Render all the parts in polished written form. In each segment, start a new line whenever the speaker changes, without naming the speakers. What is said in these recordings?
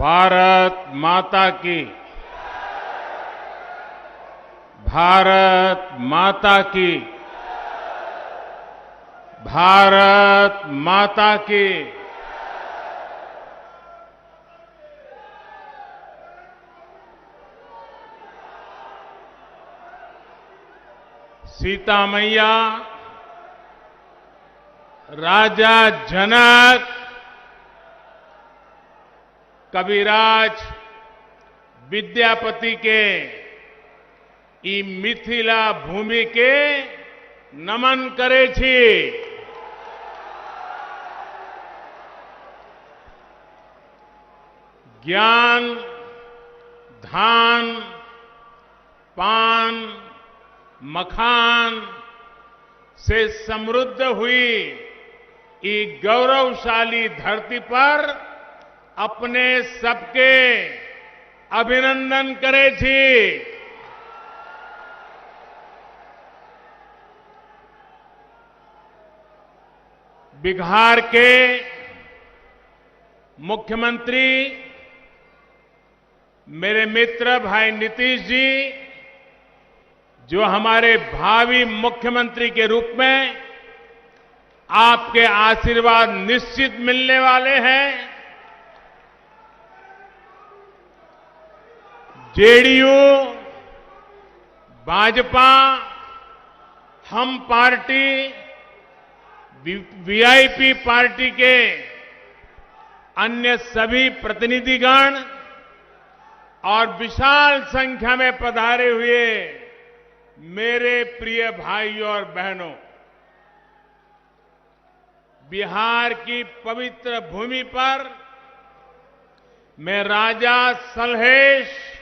भारत माता की। भारत माता की। भारत माता की। सीता मैया, राजा जनक, कविराज विद्यापति के ई मिथिला भूमि के नमन करे छी। ज्ञान, धान, पान, मखान से समृद्ध हुई ई गौरवशाली धरती पर अपने सबके अभिनंदन करे छी। बिहार के मुख्यमंत्री मेरे मित्र भाई नीतीश जी, जो हमारे भावी मुख्यमंत्री के रूप में आपके आशीर्वाद निश्चित मिलने वाले हैं। जेडीयू, भाजपा, हम पार्टी, वीआईपी पार्टी के अन्य सभी प्रतिनिधिगण और विशाल संख्या में पधारे हुए मेरे प्रिय भाइयों और बहनों, बिहार की पवित्र भूमि पर मैं राजा सलहेश,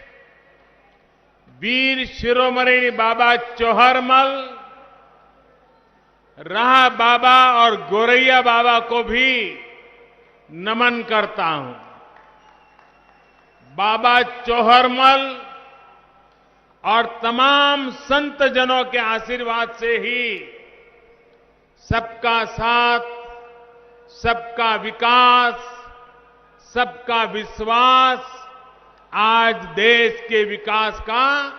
वीर शिरोमणि बाबा चौहरमल, राह बाबा और गोरैया बाबा को भी नमन करता हूं। बाबा चौहरमल और तमाम संत जनों के आशीर्वाद से ही सबका साथ, सबका विकास, सबका विश्वास आज देश के विकास का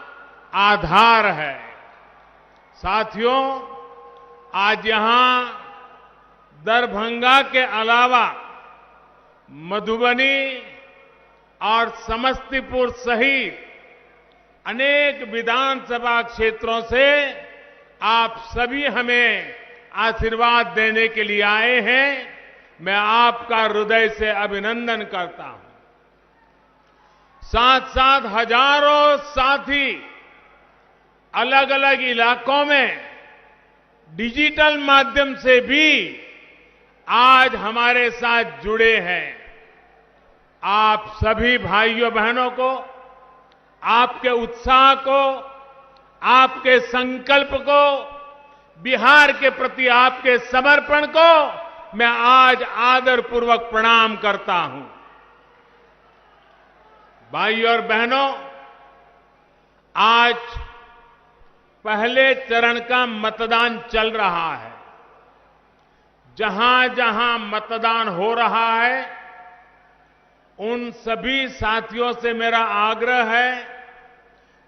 आधार है। साथियों, आज यहां दरभंगा के अलावा मधुबनी और समस्तीपुर सहित अनेक विधानसभा क्षेत्रों से आप सभी हमें आशीर्वाद देने के लिए आए हैं। मैं आपका हृदय से अभिनंदन करता हूं। साथ साथ हजारों साथी अलग अलग इलाकों में डिजिटल माध्यम से भी आज हमारे साथ जुड़े हैं। आप सभी भाइयों बहनों को, आपके उत्साह को, आपके संकल्प को, बिहार के प्रति आपके समर्पण को मैं आज आदरपूर्वक प्रणाम करता हूं। भाइयों और बहनों, आज पहले चरण का मतदान चल रहा है। जहां जहां मतदान हो रहा है, उन सभी साथियों से मेरा आग्रह है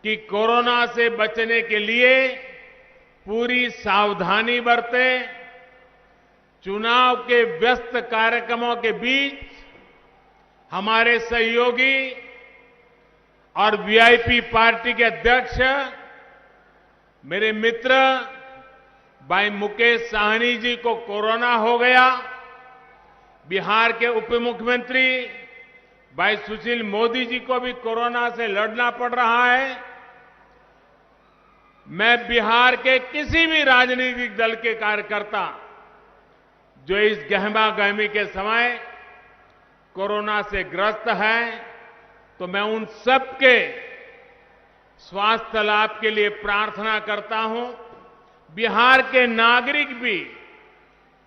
कि कोरोना से बचने के लिए पूरी सावधानी बरतें। चुनाव के व्यस्त कार्यक्रमों के बीच हमारे सहयोगी और वीआईपी पार्टी के अध्यक्ष मेरे मित्र भाई मुकेश साहनी जी को कोरोना हो गया। बिहार के उप मुख्यमंत्री भाई सुशील मोदी जी को भी कोरोना से लड़ना पड़ रहा है। मैं बिहार के किसी भी राजनीतिक दल के कार्यकर्ता जो इस गहमा-गहमी के समय कोरोना से ग्रस्त हैं, तो मैं उन सबके स्वास्थ्य लाभ के लिए प्रार्थना करता हूं। बिहार के नागरिक भी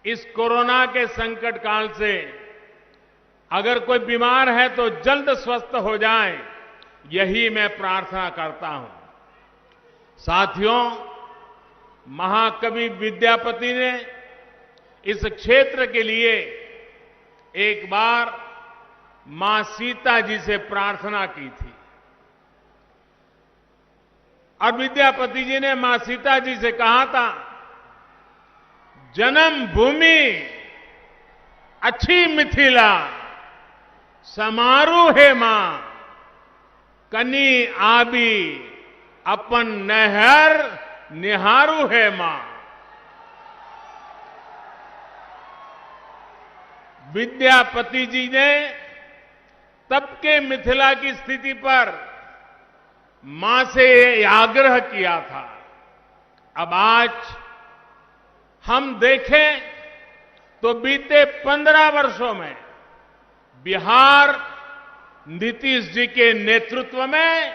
इस कोरोना के संकट काल से अगर कोई बीमार है तो जल्द स्वस्थ हो जाए, यही मैं प्रार्थना करता हूं। साथियों, महाकवि विद्यापति ने इस क्षेत्र के लिए एक बार मां सीता जी से प्रार्थना की थी और विद्यापति जी ने मां सीता जी से कहा था, जन्म भूमि अच्छी मिथिला, समारू है मां, कनी आबी अपन नहर निहारू है मां। विद्यापति जी ने तब के मिथिला की स्थिति पर मां से आग्रह किया था। अब आज हम देखें तो बीते 15 वर्षों में बिहार नीतीश जी के नेतृत्व में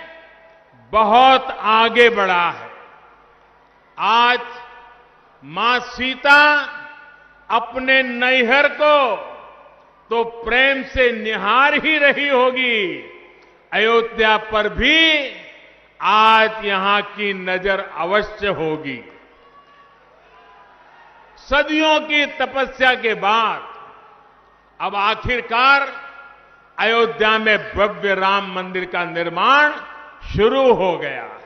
बहुत आगे बढ़ा है। आज मां सीता अपने नैहर को तो प्रेम से निहार ही रही होगी, अयोध्या पर भी आज यहां की नजर अवश्य होगी। सदियों की तपस्या के बाद अब आखिरकार अयोध्या में भव्य राम मंदिर का निर्माण शुरू हो गया है।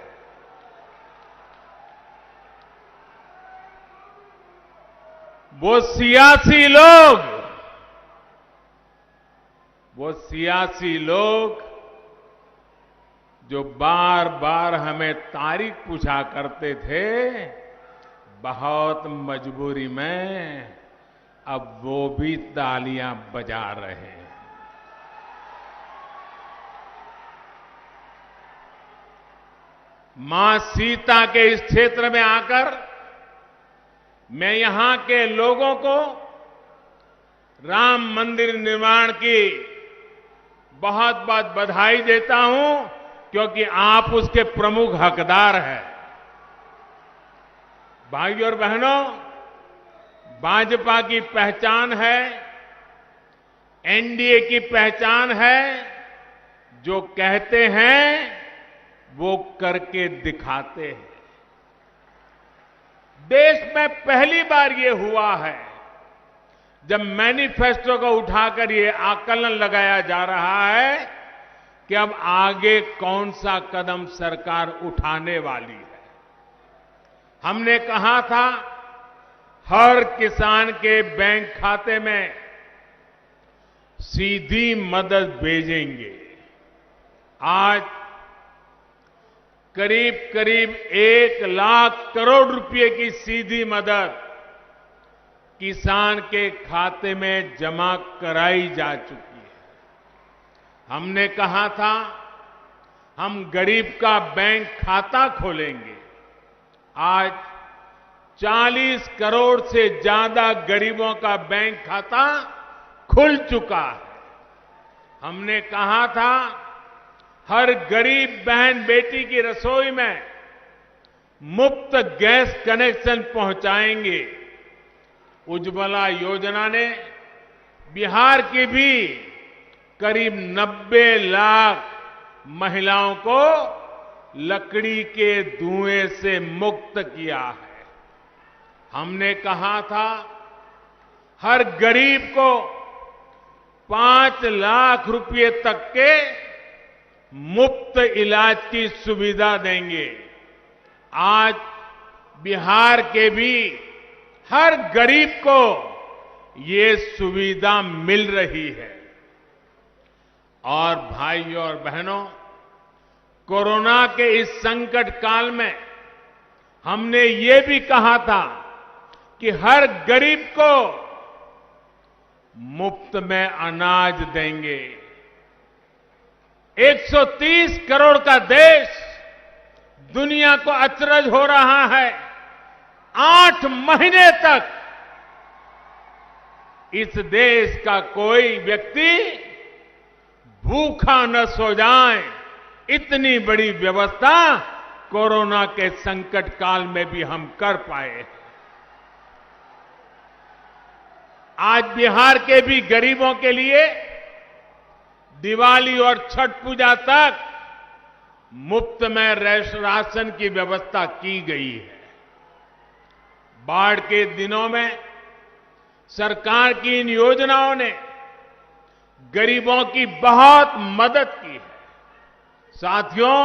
वो सियासी लोग जो बार बार हमें तारीख पूछा करते थे, बहुत मजबूरी में अब वो भी तालियां बजा रहे हैं। मां सीता के इस क्षेत्र में आकर मैं यहां के लोगों को राम मंदिर निर्माण की बहुत बहुत बधाई देता हूं, क्योंकि आप उसके प्रमुख हकदार हैं। भाइयों और बहनों, भाजपा की पहचान है, एनडीए की पहचान है, जो कहते हैं वो करके दिखाते हैं। देश में पहली बार ये हुआ है जब मैनिफेस्टो को उठाकर ये आकलन लगाया जा रहा है कि अब आगे कौन सा कदम सरकार उठाने वाली है। हमने कहा था हर किसान के बैंक खाते में सीधी मदद भेजेंगे। आज करीब करीब 1 लाख करोड़ रुपए की सीधी मदद किसान के खाते में जमा कराई जा चुकी है। हमने कहा था हम गरीब का बैंक खाता खोलेंगे। आज 40 करोड़ से ज्यादा गरीबों का बैंक खाता खुल चुका है। हमने कहा था हर गरीब बहन बेटी की रसोई में मुफ्त गैस कनेक्शन पहुंचाएंगे। उज्ज्वला योजना ने बिहार की भी करीब 90 लाख महिलाओं को लकड़ी के धुएं से मुक्त किया है। हमने कहा था हर गरीब को 5 लाख रुपए तक के मुफ्त इलाज की सुविधा देंगे। आज बिहार के भी हर गरीब को ये सुविधा मिल रही है। और भाइयों और बहनों, कोरोना के इस संकट काल में हमने ये भी कहा था कि हर गरीब को मुफ्त में अनाज देंगे। 130 करोड़ का देश दुनिया को अचरज हो रहा है। 8 महीने तक इस देश का कोई व्यक्ति भूखा न सो जाए, इतनी बड़ी व्यवस्था कोरोना के संकट काल में भी हम कर पाए। आज बिहार के भी गरीबों के लिए दिवाली और छठ पूजा तक मुफ्त में राशन की व्यवस्था की गई है। बाढ़ के दिनों में सरकार की इन योजनाओं ने गरीबों की बहुत मदद की है। साथियों,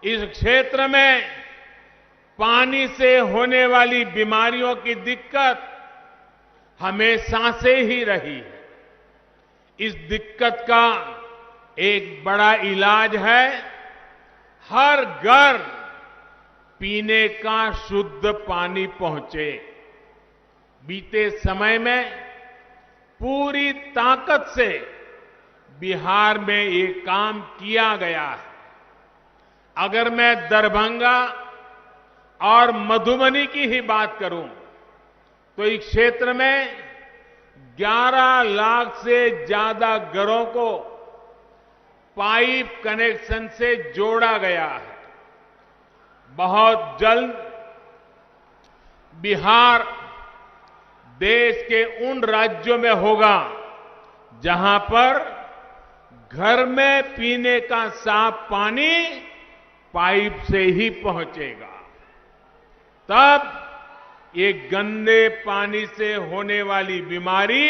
इस क्षेत्र में पानी से होने वाली बीमारियों की दिक्कत हमेशा से ही रही है। इस दिक्कत का एक बड़ा इलाज है हर घर पीने का शुद्ध पानी पहुंचे। बीते समय में पूरी ताकत से बिहार में ये काम किया गया है। अगर मैं दरभंगा और मधुबनी की ही बात करूं तो इस क्षेत्र में 11 लाख से ज्यादा घरों को पाइप कनेक्शन से जोड़ा गया है। बहुत जल्द बिहार देश के उन राज्यों में होगा जहां पर घर में पीने का साफ पानी पाइप से ही पहुंचेगा। तब ये गंदे पानी से होने वाली बीमारी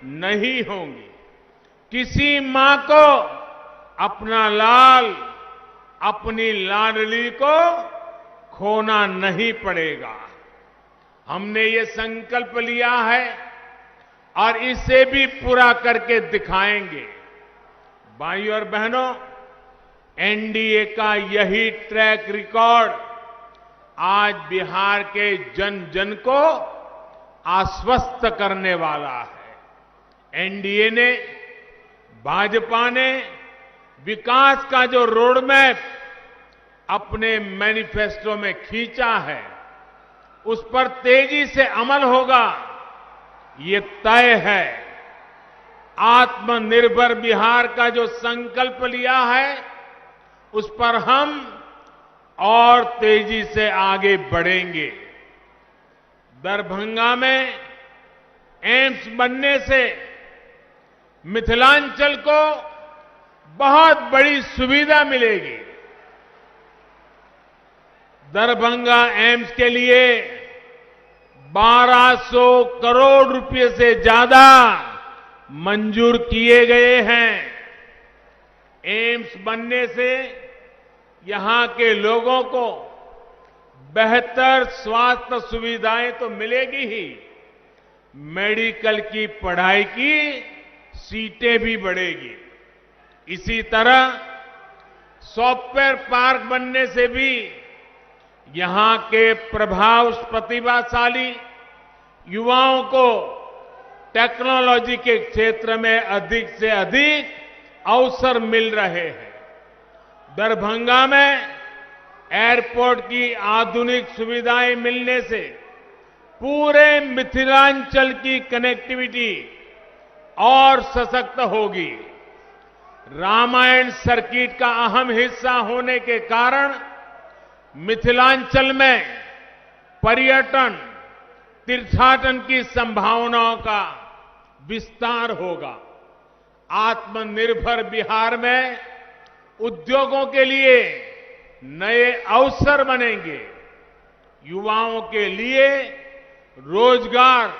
नहीं होगी। किसी मां को अपना लाल, अपनी लाडली को खोना नहीं पड़ेगा। हमने ये संकल्प लिया है और इसे भी पूरा करके दिखाएंगे। भाइयों और बहनों, एनडीए का यही ट्रैक रिकॉर्ड आज बिहार के जन जन को आश्वस्त करने वाला है। एनडीए ने, भाजपा ने विकास का जो रोड मैप अपने मैनिफेस्टो में खींचा है, उस पर तेजी से अमल होगा, ये तय है। आत्मनिर्भर बिहार का जो संकल्प लिया है, उस पर हम और तेजी से आगे बढ़ेंगे। दरभंगा में एम्स बनने से मिथिलांचल को बहुत बड़ी सुविधा मिलेगी। दरभंगा एम्स के लिए 1200 करोड़ रुपए से ज्यादा मंजूर किए गए हैं। एम्स बनने से यहां के लोगों को बेहतर स्वास्थ्य सुविधाएं तो मिलेगी ही, मेडिकल की पढ़ाई की सीटें भी बढ़ेगी। इसी तरह सॉफ्टवेयर पार्क बनने से भी यहां के प्रतिभाशाली युवाओं को टेक्नोलॉजी के क्षेत्र में अधिक से अधिक अवसर मिल रहे हैं। दरभंगा में एयरपोर्ट की आधुनिक सुविधाएं मिलने से पूरे मिथिलांचल की कनेक्टिविटी और सशक्त होगी। रामायण सर्किट का अहम हिस्सा होने के कारण मिथिलांचल में पर्यटन, तीर्थाटन की संभावनाओं का विस्तार होगा। आत्मनिर्भर बिहार में उद्योगों के लिए नए अवसर बनेंगे। युवाओं के लिए रोजगार,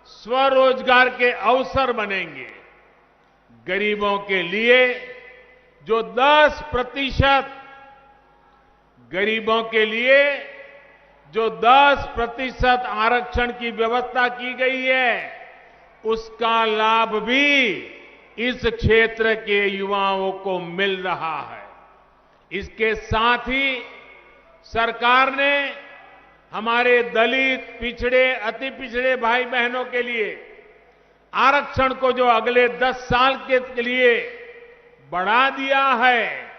स्वरोजगार के अवसर बनेंगे। गरीबों के लिए जो 10% आरक्षण की व्यवस्था की गई है, उसका लाभ भी इस क्षेत्र के युवाओं को मिल रहा है। इसके साथ ही सरकार ने हमारे दलित, पिछड़े, अति पिछड़े भाई बहनों के लिए आरक्षण को जो अगले 10 साल के लिए बढ़ा दिया है,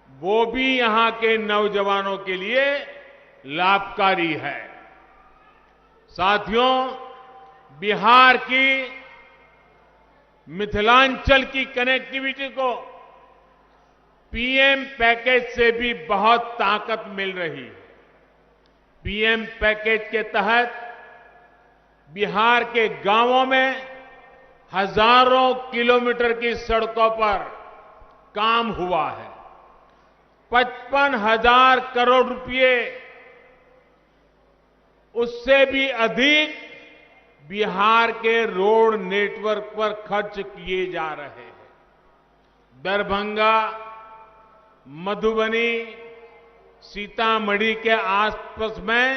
वो भी यहां के नौजवानों के लिए लाभकारी है। साथियों, बिहार की मिथिलांचल की कनेक्टिविटी को पीएम पैकेज से भी बहुत ताकत मिल रही है। पीएम पैकेज के तहत बिहार के गांवों में हजारों किलोमीटर की सड़कों पर काम हुआ है। 55,000 करोड़ रुपए, उससे भी अधिक बिहार के रोड नेटवर्क पर खर्च किए जा रहे हैं। दरभंगा, मधुबनी, सीतामढ़ी के आसपास में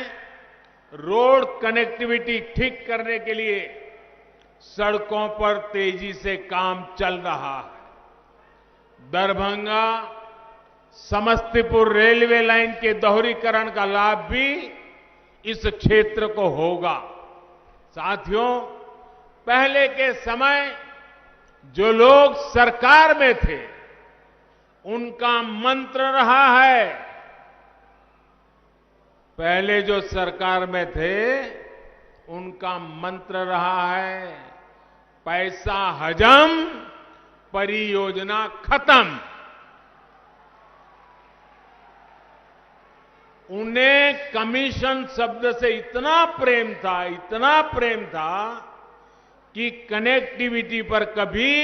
रोड कनेक्टिविटी ठीक करने के लिए सड़कों पर तेजी से काम चल रहा है। दरभंगा समस्तीपुर रेलवे लाइन के दोहरीकरण का लाभ भी इस क्षेत्र को होगा। साथियों, पहले के समय जो लोग सरकार में थे, उनका मंत्र रहा है, पहले जो सरकार में थे उनका मंत्र रहा है, पैसा हजम, परियोजना खत्म। उन्हें कमीशन शब्द से इतना प्रेम था कि कनेक्टिविटी पर कभी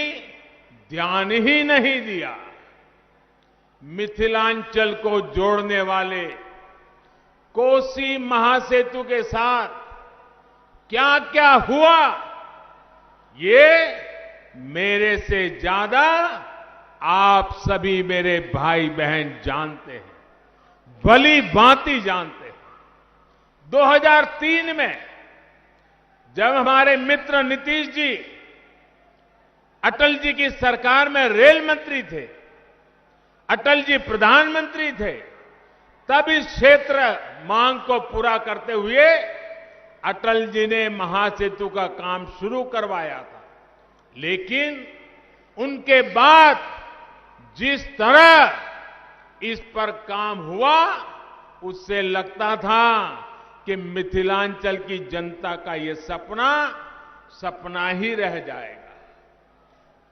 ध्यान ही नहीं दिया। मिथिलांचल को जोड़ने वाले कोसी महासेतु के साथ क्या क्या हुआ, ये मेरे से ज्यादा आप सभी मेरे भाई बहन जानते हैं, भली भांति जानते हैं। 2003 में जब हमारे मित्र नीतीश जी अटल जी की सरकार में रेल मंत्री थे, अटल जी प्रधानमंत्री थे, तब इस क्षेत्र मांग को पूरा करते हुए अटल जी ने महासेतु का काम शुरू करवाया था। लेकिन उनके बाद जिस तरह इस पर काम हुआ, उससे लगता था कि मिथिलांचल की जनता का ये सपना ही रह जाएगा।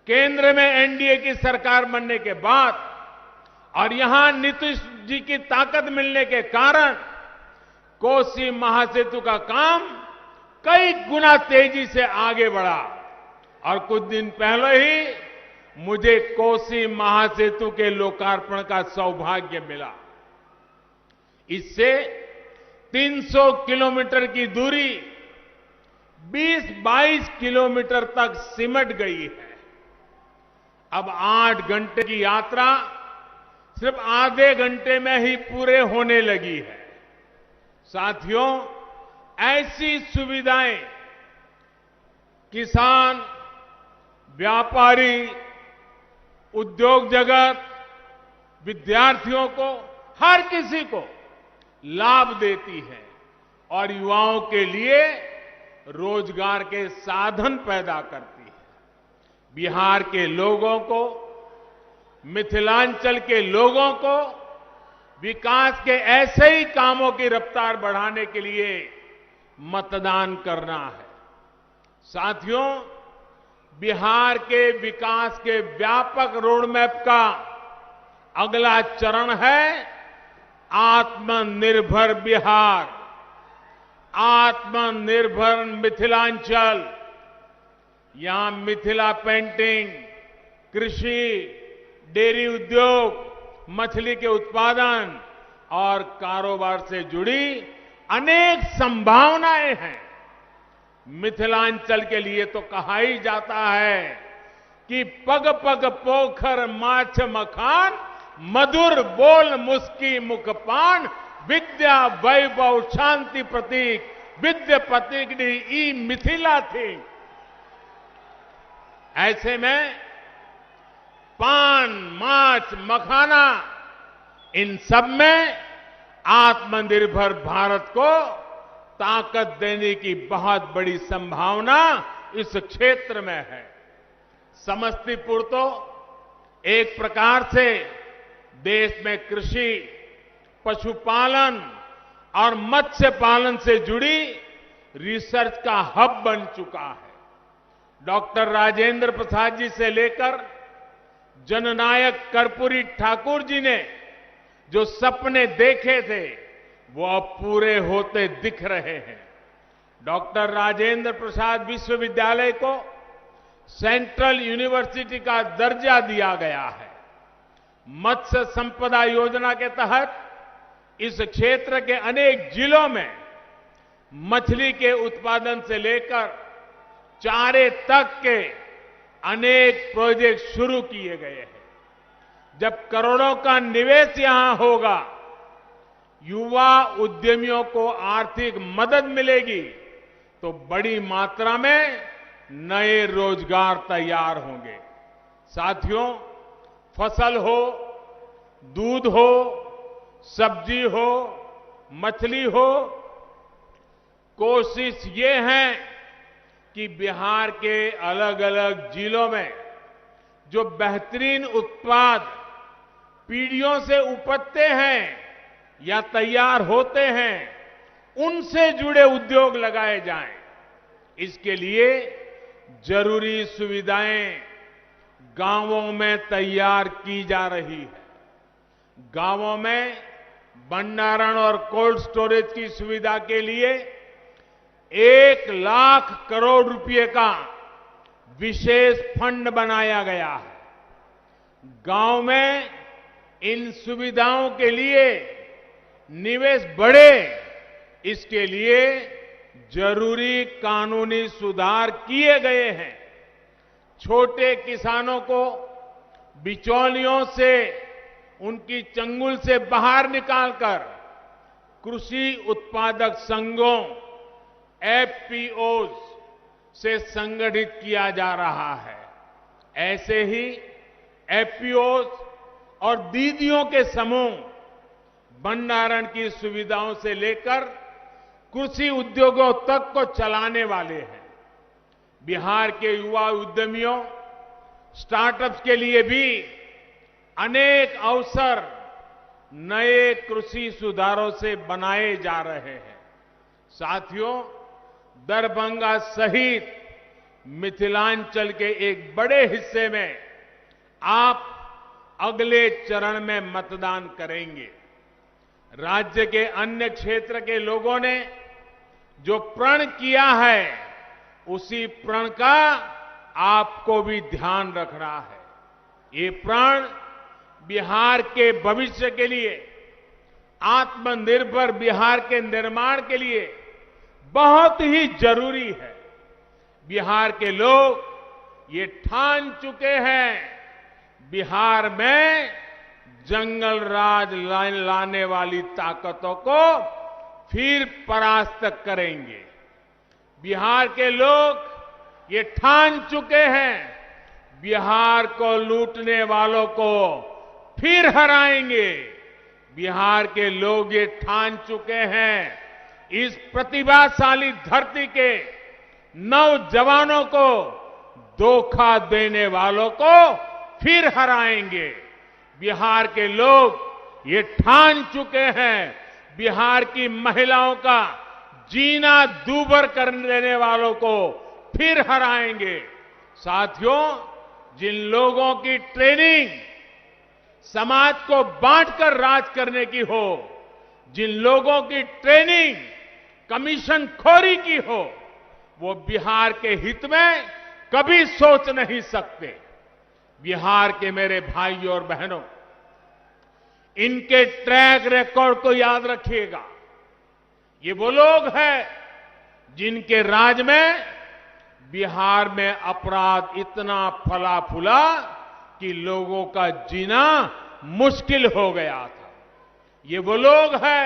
केंद्र में एनडीए की सरकार बनने के बाद और यहां नीतीश जी की ताकत मिलने के कारण कोसी महासेतु का काम कई गुना तेजी से आगे बढ़ा और कुछ दिन पहले ही मुझे कोसी महासेतु के लोकार्पण का सौभाग्य मिला। इससे 300 किलोमीटर की दूरी 20-22 किलोमीटर तक सिमट गई है। अब 8 घंटे की यात्रा सिर्फ आधे घंटे में ही पूरे होने लगी है। साथियों, ऐसी सुविधाएं किसान, व्यापारी, उद्योग जगत, विद्यार्थियों को, हर किसी को लाभ देती है और युवाओं के लिए रोजगार के साधन पैदा करती है। बिहार के लोगों को, मिथिलांचल के लोगों को विकास के ऐसे ही कामों की रफ्तार बढ़ाने के लिए मतदान करना है। साथियों, बिहार के विकास के व्यापक रोडमैप का अगला चरण है आत्मनिर्भर बिहार, आत्मनिर्भर मिथिलांचल। यहां मिथिला पेंटिंग, कृषि, डेयरी उद्योग, मछली के उत्पादन और कारोबार से जुड़ी अनेक संभावनाएं हैं। मिथिलांचल के लिए तो कहा ही जाता है कि पग पग पोखर माछ मखान, मधुर बोल मुस्की मुखपान, विद्या वैभव शांति प्रतीक, विद्या प्रतीक ई मिथिला थी। ऐसे में पान, माछ, मखाना, इन सब में आत्मनिर्भर भारत को ताकत देने की बहुत बड़ी संभावना इस क्षेत्र में है। समस्तीपुर तो एक प्रकार से देश में कृषि, पशुपालन और मत्स्य पालन से जुड़ी रिसर्च का हब बन चुका है। डॉक्टर राजेंद्र प्रसाद जी से लेकर जननायक कर्पूरी ठाकुर जी ने जो सपने देखे थे, वो अब पूरे होते दिख रहे हैं। डॉक्टर राजेंद्र प्रसाद विश्वविद्यालय को सेंट्रल यूनिवर्सिटी का दर्जा दिया गया है। मत्स्य संपदा योजना के तहत इस क्षेत्र के अनेक जिलों में मछली के उत्पादन से लेकर चारे तक के अनेक प्रोजेक्ट शुरू किए गए हैं। जब करोड़ों का निवेश यहां होगा, युवा उद्यमियों को आर्थिक मदद मिलेगी, तो बड़ी मात्रा में नए रोजगार तैयार होंगे। साथियों, फसल हो, दूध हो, सब्जी हो, मछली हो, कोशिश ये है कि बिहार के अलग अलग जिलों में जो बेहतरीन उत्पाद पीढ़ियों से उपजते हैं या तैयार होते हैं, उनसे जुड़े उद्योग लगाए जाएं। इसके लिए जरूरी सुविधाएं गांवों में तैयार की जा रही है। गांवों में भंडारण और कोल्ड स्टोरेज की सुविधा के लिए 1,00,000 करोड़ रुपए का विशेष फंड बनाया गया है। गांव में इन सुविधाओं के लिए निवेश बढ़े, इसके लिए जरूरी कानूनी सुधार किए गए हैं। छोटे किसानों को बिचौलियों से, उनकी चंगुल से बाहर निकालकर कृषि उत्पादक संघों एफपीओज से संगठित किया जा रहा है। ऐसे ही एफपीओज और दीदियों के समूह भंडारण की सुविधाओं से लेकर कृषि उद्योगों तक को चलाने वाले हैं। बिहार के युवा उद्यमियों, स्टार्टअप्स के लिए भी अनेक अवसर नए कृषि सुधारों से बनाए जा रहे हैं। साथियों, दरभंगा सहित मिथिलांचल के एक बड़े हिस्से में आप अगले चरण में मतदान करेंगे। राज्य के अन्य क्षेत्र के लोगों ने जो प्रण किया है, उसी प्रण का आपको भी ध्यान रखना है। ये प्रण बिहार के भविष्य के लिए, आत्मनिर्भर बिहार के निर्माण के लिए बहुत ही जरूरी है। बिहार के लोग ये ठान चुके हैं, बिहार में जंगल राज लाने वाली ताकतों को फिर परास्त करेंगे। बिहार के लोग ये ठान चुके हैं, बिहार को लूटने वालों को फिर हराएंगे। बिहार के लोग ये ठान चुके हैं, इस प्रतिभाशाली धरती के नौजवानों को धोखा देने वालों को फिर हराएंगे। बिहार के लोग ये ठान चुके हैं, बिहार की महिलाओं का जीना दूभर कर देने वालों को फिर हराएंगे। साथियों, जिन लोगों की ट्रेनिंग समाज को बांटकर राज करने की हो, जिन लोगों की ट्रेनिंग कमीशन खोरी की हो, वो बिहार के हित में कभी सोच नहीं सकते। बिहार के मेरे भाइयों और बहनों, इनके ट्रैक रिकॉर्ड को याद रखिएगा। ये वो लोग हैं जिनके राज में बिहार में अपराध इतना फला फूला कि लोगों का जीना मुश्किल हो गया था। ये वो लोग हैं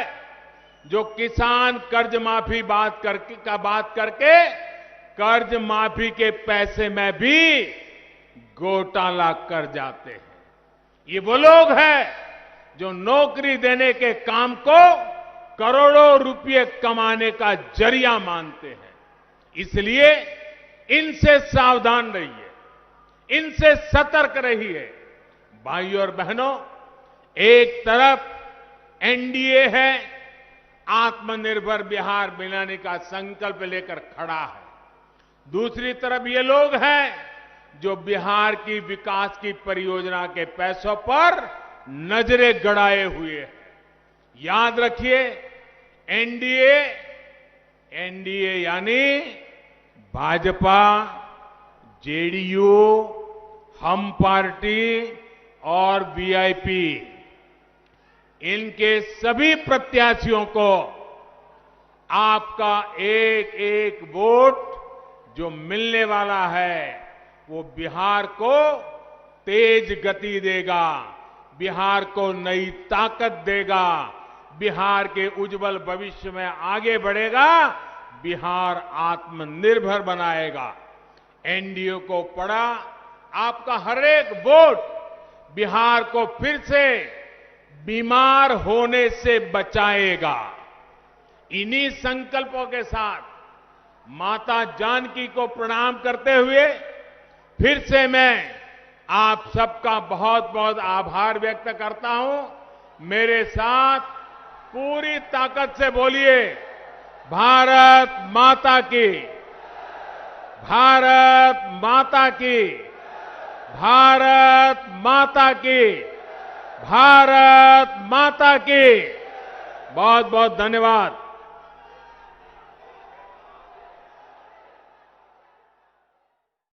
जो किसान कर्ज माफी बात करके कर्ज माफी के पैसे में भी घोटाला कर जाते हैं। ये वो लोग हैं जो नौकरी देने के काम को करोड़ों रुपए कमाने का जरिया मानते हैं। इसलिए इनसे सावधान रहिए, इनसे सतर्क रहिए। भाइयों और बहनों, एक तरफ एनडीए है, आत्मनिर्भर बिहार बनाने का संकल्प लेकर खड़ा है। दूसरी तरफ ये लोग हैं जो बिहार की विकास की परियोजना के पैसों पर नजरें गड़ाए हुए हैं। याद रखिए, एनडीए यानी भाजपा, जेडीयू, हम पार्टी और वीआईपी, इनके सभी प्रत्याशियों को आपका एक एक वोट जो मिलने वाला है वो बिहार को तेज गति देगा, बिहार को नई ताकत देगा, बिहार के उज्जवल भविष्य में आगे बढ़ेगा, बिहार आत्मनिर्भर बनाएगा। एनडीए को पड़ा आपका हर एक वोट बिहार को फिर से बीमार होने से बचाएगा। इन्हीं संकल्पों के साथ माता जानकी को प्रणाम करते हुए फिर से मैं आप सबका बहुत बहुत आभार व्यक्त करता हूं। मेरे साथ पूरी ताकत से बोलिए, भारत माता की, भारत माता की, भारत माता की, भारत माता की। बहुत बहुत धन्यवाद।